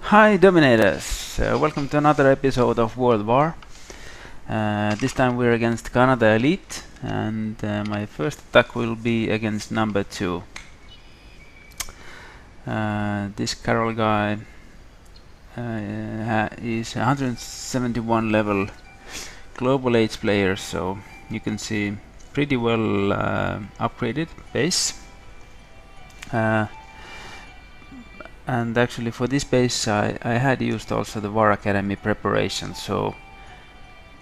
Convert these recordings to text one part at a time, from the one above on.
Hi Dominators! Welcome to another episode of World War. This time we're against Canada Elite, and my first attack will be against number 2. This Carol guy is 171 level global age player, so you can see pretty well upgraded base. And actually for this base I had used also the War Academy preparation, so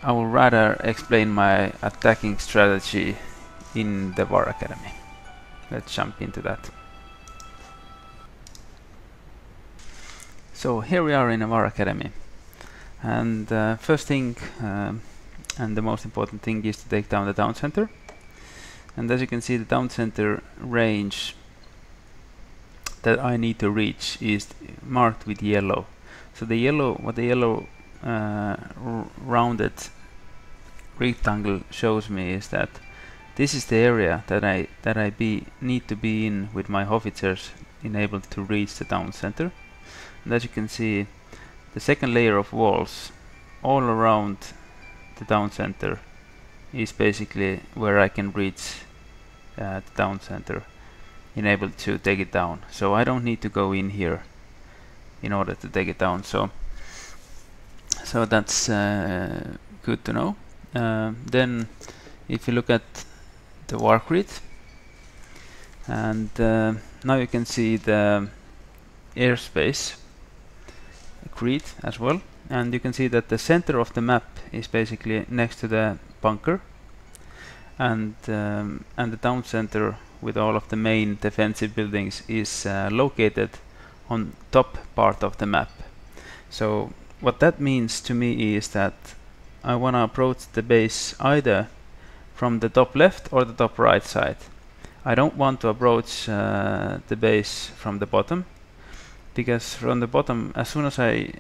I will rather explain my attacking strategy in the War Academy. Let's jump into that. So here we are in a War Academy, and first thing and the most important thing is to take down the town center. And as you can see, the town center range that I need to reach is marked with yellow. So the yellow, what the yellow rounded rectangle shows me is that this is the area that I need to be in with my officers enabled to reach the town center. And as you can see, the second layer of walls all around the town center is basically where I can reach the town center, enabled to take it down. So I don't need to go in here in order to take it down. So that's good to know. Then if you look at the war grid, and now you can see the airspace grid as well, and you can see that the center of the map is basically next to the bunker, and the town center with all of the main defensive buildings is located on top part of the map. So what that means to me is that I want to approach the base either from the top left or the top right side. I don't want to approach the base from the bottom, because from the bottom, as soon as I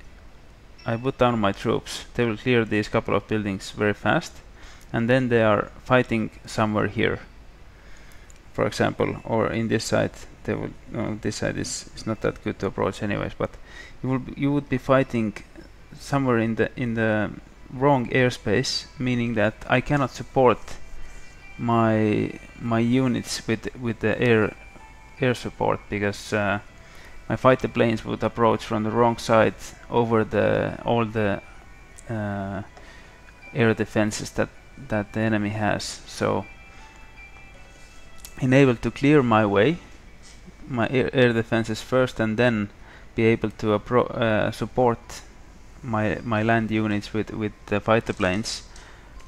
put down my troops, they will clear these couple of buildings very fast, and then they are fighting somewhere here, for example, or in this side. They will, no, this side is not that good to approach anyways, but you would be fighting somewhere in the wrong airspace, meaning that I cannot support my units with the air support, because my fighter planes would approach from the wrong side over all the air defenses that the enemy has. So enabled to clear my way, my air defenses first, and then be able to support my land units with the fighter planes.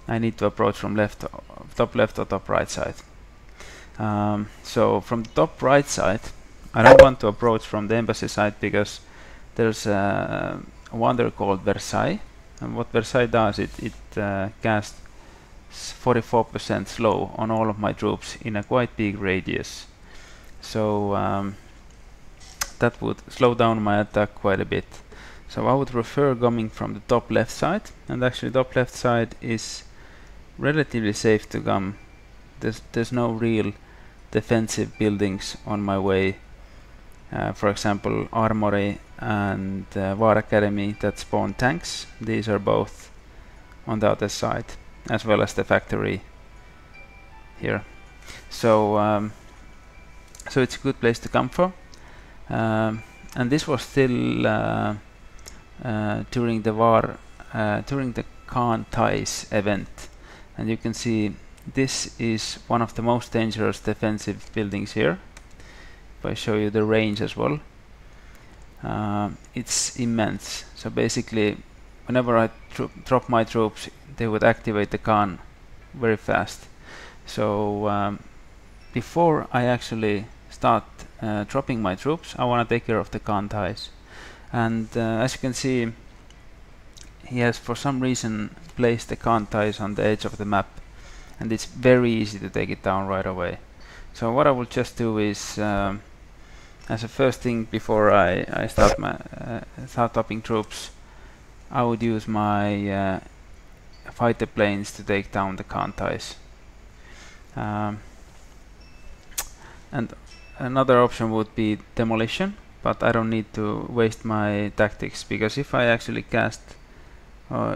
I need to approach from top left or top right side. So from the top right side, I don't want to approach from the embassy side, because there's a wonder called Versailles, and what Versailles does, it casts 44% slow on all of my troops in a quite big radius. So that would slow down my attack quite a bit. So I would prefer coming from the top left side, and actually top left side is relatively safe to come. There's no real defensive buildings on my way. For example, Armory and War Academy that spawn tanks, these are both on the other side, as well as the factory here. So so it's a good place to come for. And this was still during the war, during the Khan Ties event, and you can see this is one of the most dangerous defensive buildings here. If I show you the range as well, it's immense. So basically, whenever I drop my troops, they would activate the Khan very fast. So before I actually start dropping my troops, I want to take care of the Khan Ties. And as you can see, he has for some reason placed the Khan Ties on the edge of the map, and it's very easy to take it down right away. So what I will just do is, as a first thing before I start dropping troops, I would use my fighter planes to take down the Khan Ties. And another option would be demolition, but I don't need to waste my tactics, because if I actually cast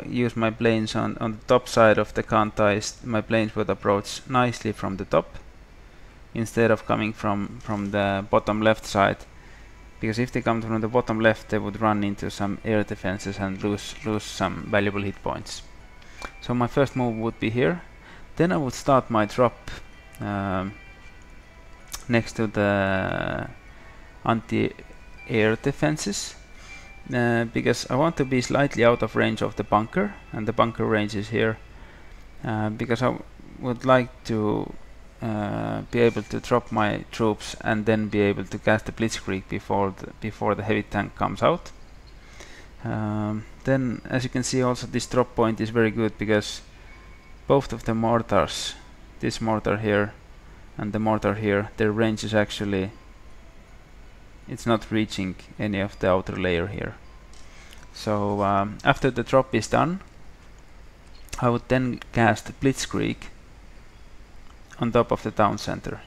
use my planes on the top side of the conteist, my planes would approach nicely from the top instead of coming from the bottom left side, because if they come from the bottom left, they would run into some air defenses and lose some valuable hit points. So my first move would be here. Then I would start my drop next to the anti-air defenses, because I want to be slightly out of range of the bunker, and the bunker range is here, because I would like to be able to drop my troops and then be able to cast the blitzkrieg before the heavy tank comes out. Then, as you can see, also this drop point is very good, because both of the mortars, this mortar here and the mortar here, their range is actually, it's not reaching any of the outer layer here. So after the drop is done, I would then cast blitzkrieg on top of the town center,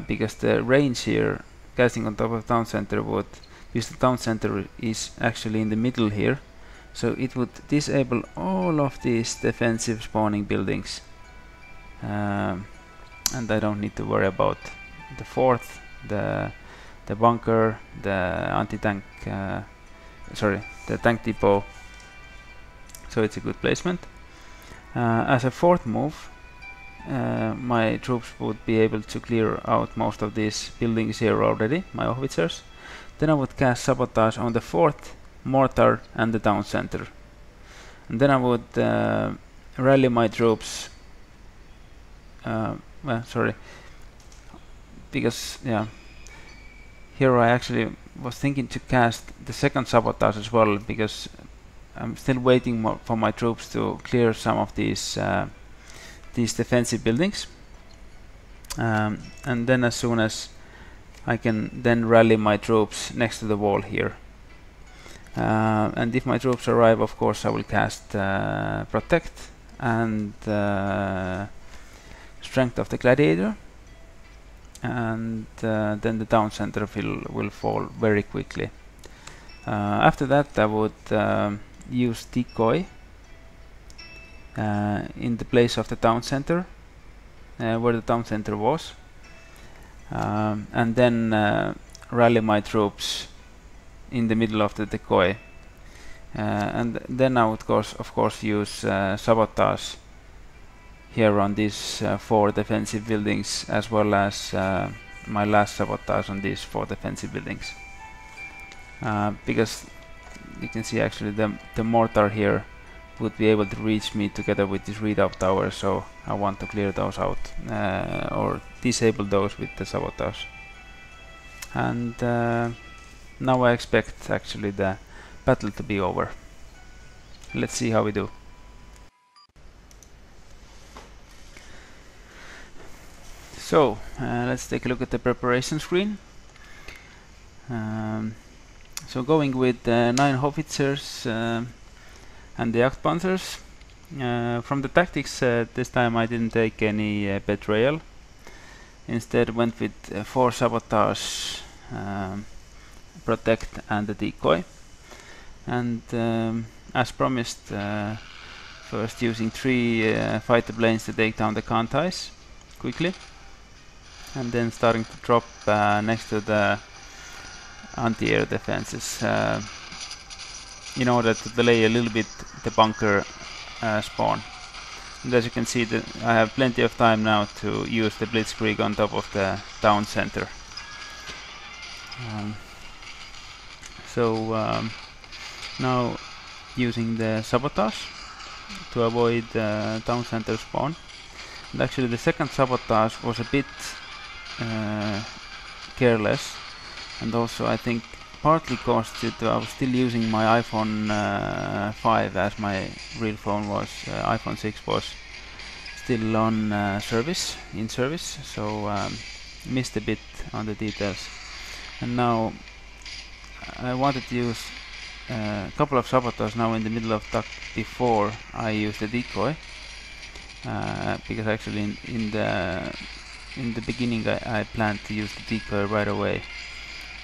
because the range here, casting on top of the town center would, because the town center is actually in the middle here, so it would disable all of these defensive spawning buildings, and I don't need to worry about the fort, the bunker, the anti-tank, the tank depot. So it's a good placement. As a fourth move, my troops would be able to clear out most of these buildings here already, my officers. Then I would cast sabotage on the fort, mortar and the town center. And then I would rally my troops, because here I actually was thinking to cast the second sabotage as well, because I'm still waiting for my troops to clear some of these defensive buildings, and then as soon as I can then rally my troops next to the wall here, and if my troops arrive, of course I will cast protect and strength of the gladiator, and then the town center will fall very quickly. After that I would use decoy in the place of the town center, where the town center was, and then rally my troops in the middle of the decoy, and then I would of course use sabotage here on these 4 defensive buildings, as well as my last sabotage on these 4 defensive buildings, because you can see actually the mortar here would be able to reach me together with this redoubt tower, so I want to clear those out, or disable those with the sabotage. And now I expect actually the battle to be over. Let's see how we do. So let's take a look at the preparation screen. So going with 9 howitzers and the Jagdpanzers. From the tactics, this time I didn't take any betrayal. Instead went with 4 sabotage, protect and the decoy. And as promised, first using 3 fighter planes to take down the conteist quickly, and then starting to drop next to the anti-air defenses, in order to delay a little bit the bunker spawn. And as you can see, I have plenty of time now to use the blitzkrieg on top of the town center. Now using the sabotage to avoid town center spawn. And actually the second sabotage was a bit careless, and also I think partly caused due to I was still using my iPhone 5, as my real phone was iPhone 6 was still on service, so missed a bit on the details. And now I wanted to use a couple of sabotage now in the middle of duck before I use the decoy, because actually in the beginning I planned to use the decoy right away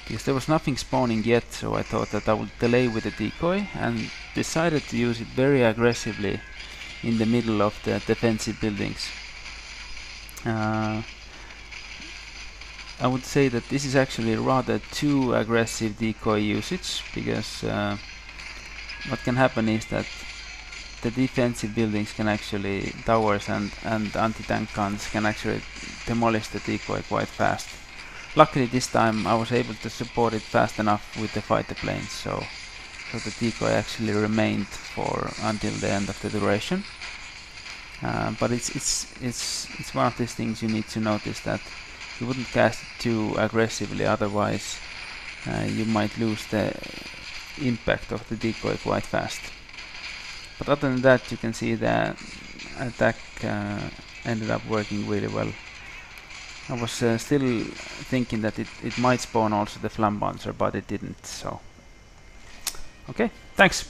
because there was nothing spawning yet, so I thought that I would delay with the decoy and decided to use it very aggressively in the middle of the defensive buildings. I would say that this is actually rather too aggressive decoy usage, because what can happen is that the defensive buildings can actually, towers and anti-tank guns can actually demolish the decoy quite fast. Luckily this time I was able to support it fast enough with the fighter planes, so the decoy actually remained for until the end of the duration. But it's one of these things you need to notice, that you wouldn't cast it too aggressively, otherwise you might lose the impact of the decoy quite fast. But other than that, you can see the attack ended up working really well. I was still thinking that it might spawn also the Flambouncer, but it didn't, so. Okay, thanks!